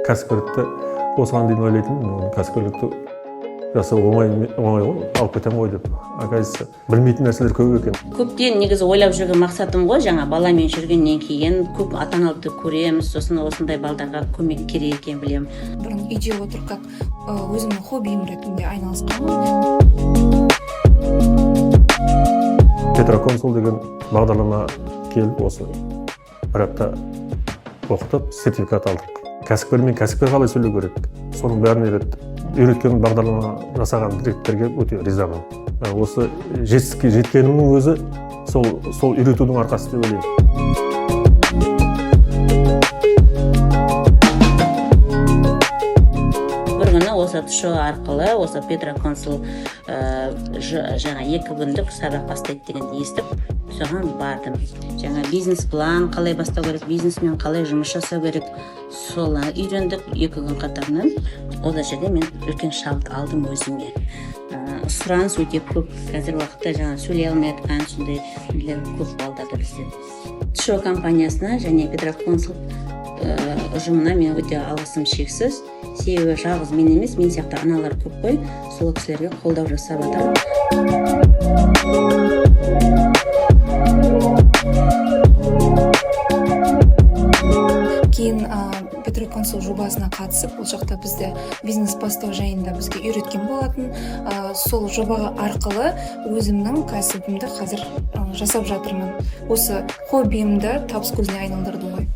кәсіпкерлікті осыған дейін ойлайтынмын, кәсіпкерлікті жасау оңай ғой, алып кетемін ғой деп. Оказывается, білмейтін нәрселер көп екен. Көптен негізі ойлап жүрген мақсатым ғой, жаңа баламен жүргеннен кейін көп ата-аналарды көреміз, сосын осындай балдарға көмек керек екенін білемін. Бұрын үйде отырып как өзімнің хоббиім ретінде айналысқанмын. Петроконсул деген бағдарлама келіп, осы бір апта оқытып, сертификат алдық. Кәсіпкер мен кәсіпкер қалай сөйлеу керек, соның бәрін үйреткен бағдарлама жасаған директорге өте ризамын. Осы жетістікке жеткенімнің өзі сол үйретудің арқасы деп ойлаймын. Бір күні осы шоу арқылы, осы Петроконсул жаңа 2 күндік сабақ бастайды дегенді естіп, соған бардым. Жаңа бизнес-план қалай бастау керек, бизнесмен қалай жұмыс жасау керек, соны үйрендік 2 күн қатарынан. Ол жерде мен үлкен шабыт алдым өзіме. Сұраныс өте көп. Қазір уақытта жаңа сөйлей алмай жатқан сондай көп балдарды бізде. Шоу компаниясына және Петроконсул ұжымына мен өте алғысым шексіз. Себебі жалғыз мен емес, мен сияқты аналар көп қой, сол кісілерге қолдау жасап жатыр. Кейін Петроконсул жобасына қатысып, ол жақта бізді бизнес бастау жайында бізге үйреткен болатын. Сол жоба арқылы өзімнің кәсібімді қазір жасап жатырмын. Осы хоббиімді табыс көзіне айналдырды ғой.